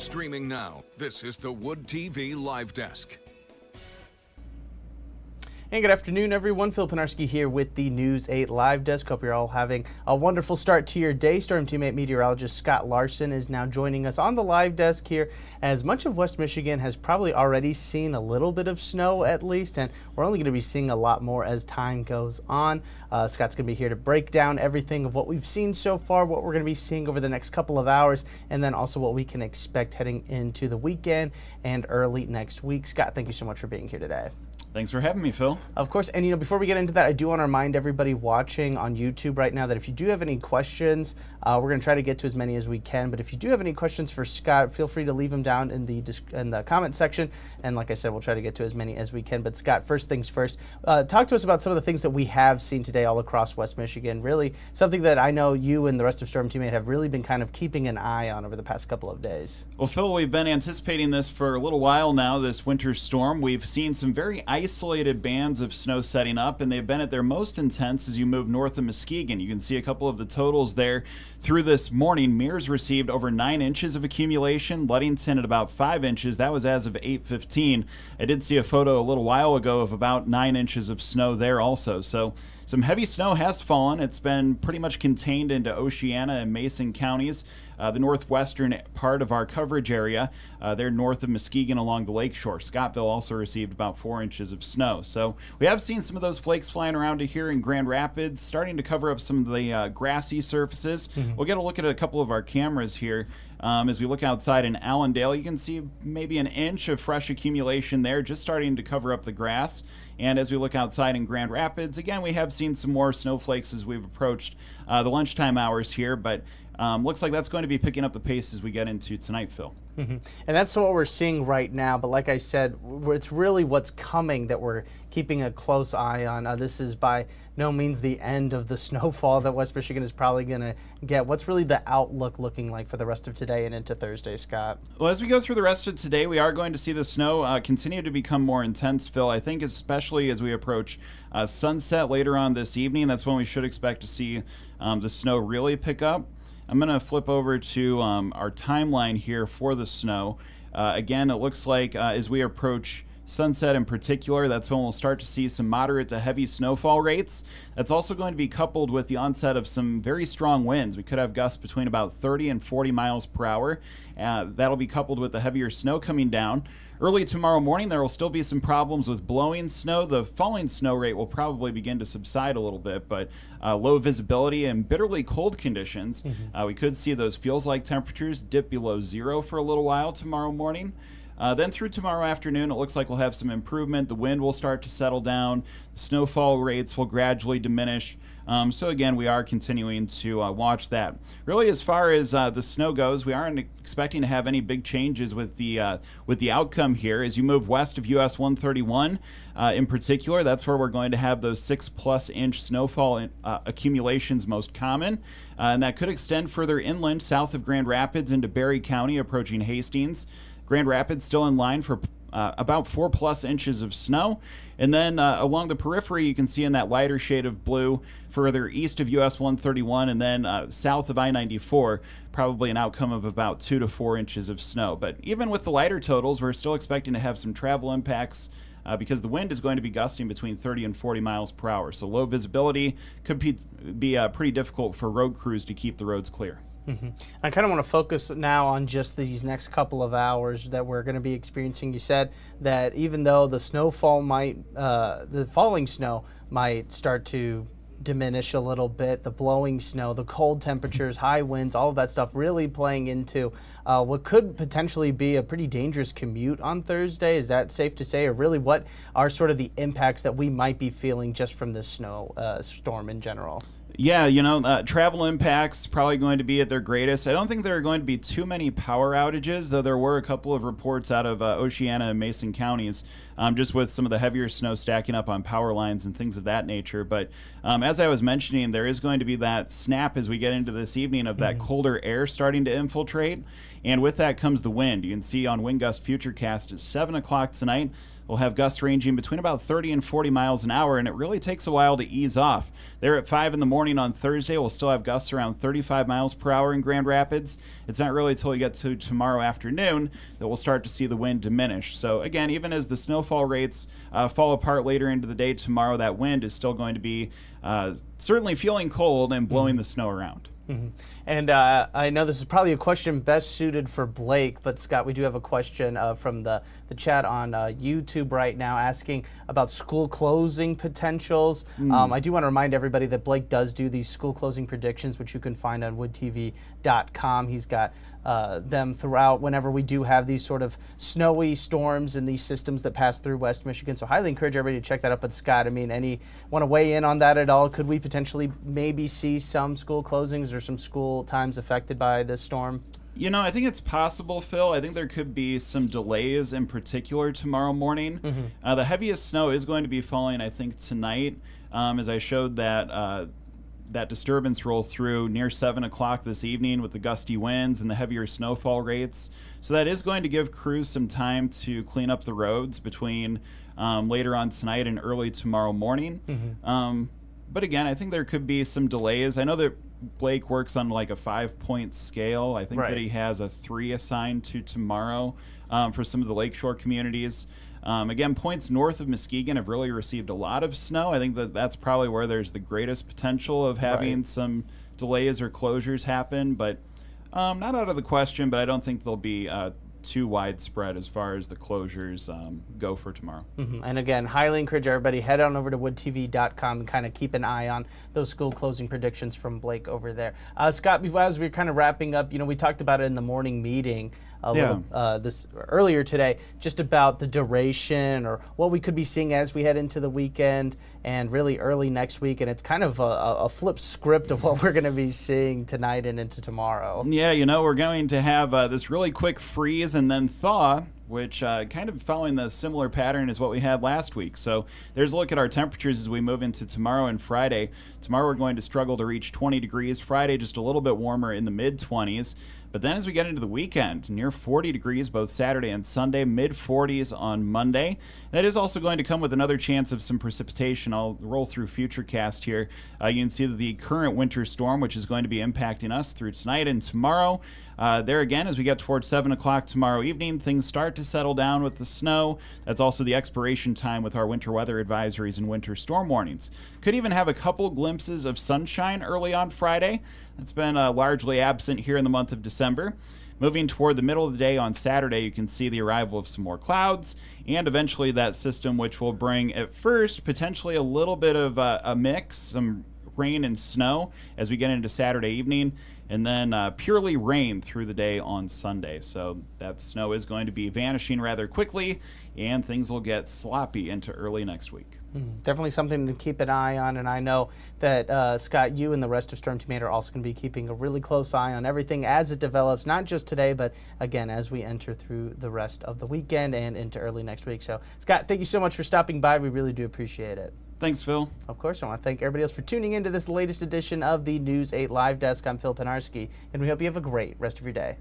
Streaming now, this is the Wood TV Live Desk. And good afternoon, everyone. Phil Pinarski here with the News 8 Live Desk. Hope you're all having a wonderful start to your day. Storm teammate meteorologist Scott Larson is now joining us on the Live Desk here, as much of West Michigan has probably already seen a little bit of snow at least, and we're only going to be seeing a lot more as time goes on. Scott's going to be here to break down everything of what we've seen so far, what we're going to be seeing over the next couple of hours, and then also what we can expect heading into the weekend and early next week. Scott, thank you so much for being here today. Thanks for having me, Phil. Of course, and before we get into that, I do want to remind everybody watching on YouTube right now that if you do have any questions, we're going to try to get to as many as we can, but if you do have any questions for Scott, feel free to leave them down in the comment section, and like I said, we'll try to get to as many as we can. But Scott, first things first, talk to us about some of the things that we have seen today all across West Michigan, really something that I know you and the rest of Storm Teammate have really been kind of keeping an eye on over the past couple of days. Well, Phil, we've been anticipating this for a little while now, this winter storm. We've seen some very isolated bands of snow setting up, and they've been at their most intense as you move north of Muskegon. You can see a couple of the totals there through this morning. Mears received over 9 inches of accumulation, Ludington at about 5 inches. That was as of 8:15. I did see a photo a little while ago of about 9 inches of snow there also. So some heavy snow has fallen. It's been pretty much contained into Oceana and Mason counties, the northwestern part of our coverage area. They're north of Muskegon along the lakeshore. Scottville also received about 4 inches of snow. So we have seen some of those flakes flying around to here in Grand Rapids, starting to cover up some of the grassy surfaces. We'll get a look at a couple of our cameras here. As we look outside in Allendale, you can see maybe an inch of fresh accumulation there, just starting to cover up the grass. And as we look outside in Grand Rapids, again, we have seen some more snowflakes as we've approached the lunchtime hours here, but looks like that's going to be picking up the pace as we get into tonight, Phil. And that's what we're seeing right now, but like I said, it's really what's coming that we're keeping a close eye on. This is by no means the end of the snowfall that West Michigan is probably going to get. What's really the outlook looking like for the rest of today and into Thursday, Scott? Well, as we go through the rest of today, we are going to see the snow continue to become more intense, Phil. I think especially as we approach sunset later on this evening, that's when we should expect to see the snow really pick up. I'm going to flip over to our timeline here for the snow. Again, it looks like as we approach sunset in particular, that's when we'll start to see some moderate to heavy snowfall rates. That's also going to be coupled with the onset of some very strong winds. We could have gusts between about 30 and 40 miles per hour. That'll be coupled with the heavier snow coming down. Early tomorrow morning, there will still be some problems with blowing snow. The falling snow rate will probably begin to subside a little bit, but low visibility and bitterly cold conditions. We could see those feels-like temperatures dip below zero for a little while tomorrow morning. Then through tomorrow afternoon, it looks like we'll have some improvement. The wind will start to settle down. The snowfall rates will gradually diminish. So again, we are continuing to watch that. Really, as far as the snow goes, we aren't expecting to have any big changes with the outcome here. As you move west of US 131, in particular, that's where we're going to have those 6+ inch snowfall accumulations most common, and that could extend further inland south of Grand Rapids into Berry County, approaching Hastings. Grand Rapids still in line for about 4+ inches of snow. And then along the periphery, you can see in that lighter shade of blue, further east of US 131 and then south of I-94, probably an outcome of about 2 to 4 inches of snow. But even with the lighter totals, we're still expecting to have some travel impacts because the wind is going to be gusting between 30 and 40 miles per hour. So low visibility could be pretty difficult for road crews to keep the roads clear. I kind of want to focus now on just these next couple of hours that we're going to be experiencing. You said that even though the snowfall the falling snow might start to diminish a little bit, the blowing snow, the cold temperatures, high winds, all of that stuff really playing into what could potentially be a pretty dangerous commute on Thursday. Is that safe to say? Or really, what are sort of the impacts that we might be feeling just from this snow storm in general? Yeah, travel impacts probably going to be at their greatest. I don't think there are going to be too many power outages, though there were a couple of reports out of Oceana and Mason counties just with some of the heavier snow stacking up on power lines and things of that nature. But as I was mentioning, there is going to be that snap as we get into this evening of that colder air starting to infiltrate. And with that comes the wind. You can see on wind gust futurecast at 7 o'clock tonight, we'll have gusts ranging between about 30 and 40 miles an hour, and it really takes a while to ease off. There at 5 in the morning on Thursday, we'll still have gusts around 35 miles per hour in Grand Rapids. It's not really until we get to tomorrow afternoon that we'll start to see the wind diminish. So again, even as the snowfall rates fall apart later into the day tomorrow, that wind is still going to be certainly feeling cold and blowing the snow around. And I know this is probably a question best suited for Blake, but Scott, we do have a question from the chat on YouTube right now asking about school closing potentials. I do want to remind everybody that Blake does do these school closing predictions, which you can find on woodtv.com. He's got them throughout whenever we do have these sort of snowy storms and these systems that pass through West Michigan. So highly encourage everybody to check that out. But Scott, I mean, want to weigh in on that at all? Could we potentially maybe see some school closings or some school times affected by this storm? You know, I think it's possible, Phil. I think there could be some delays in particular tomorrow morning. The heaviest snow is going to be falling, I think, tonight, as I showed that that disturbance roll through near 7 o'clock this evening with the gusty winds and the heavier snowfall rates. So that is going to give crews some time to clean up the roads between later on tonight and early tomorrow morning. But again, I think there could be some delays. I know that Blake works on like a 5-point scale. I think that he has a 3 assigned to tomorrow for some of the lakeshore communities. Again, points north of Muskegon have really received a lot of snow. I think that that's probably where there's the greatest potential of having some delays or closures happen. But not out of the question, but I don't think they'll be too widespread as far as the closures go for tomorrow. And again, highly encourage everybody, head on over to woodtv.com and kind of keep an eye on those school closing predictions from Blake over there. Scott, as we're kind of wrapping up, you know, we talked about it in the morning meeting this earlier today, just about the duration or what we could be seeing as we head into the weekend and really early next week. And it's kind of a flip script of what we're going to be seeing tonight and into tomorrow. Yeah, you know, we're going to have this really quick freeze and then thaw, which kind of following the similar pattern as what we had last week. So there's a look at our temperatures as we move into tomorrow and Friday. Tomorrow we're going to struggle to reach 20 degrees. Friday just a little bit warmer in the mid-20s. But then as we get into the weekend, near 40 degrees both Saturday and Sunday, mid-40s on Monday. That is also going to come with another chance of some precipitation. I'll roll through Futurecast here. You can see that the current winter storm, which is going to be impacting us through tonight and tomorrow, there again, as we get towards 7 o'clock tomorrow evening, things start to settle down with the snow. That's also the expiration time with our winter weather advisories and winter storm warnings. Could even have a couple glimpses of sunshine early on Friday. That's been largely absent here in the month of December. Moving toward the middle of the day on Saturday, you can see the arrival of some more clouds and eventually that system which will bring at first potentially a little bit of a mix, some rain and snow as we get into Saturday evening, and then purely rain through the day on Sunday. So that snow is going to be vanishing rather quickly, and things will get sloppy into early next week. Definitely something to keep an eye on, and I know that, Scott, you and the rest of Storm Team 8 are also going to be keeping a really close eye on everything as it develops, not just today, but again, as we enter through the rest of the weekend and into early next week. So, Scott, thank you so much for stopping by. We really do appreciate it. Thanks, Phil. Of course, I want to thank everybody else for tuning into this latest edition of the News 8 Live Desk. I'm Phil Penarski, and we hope you have a great rest of your day.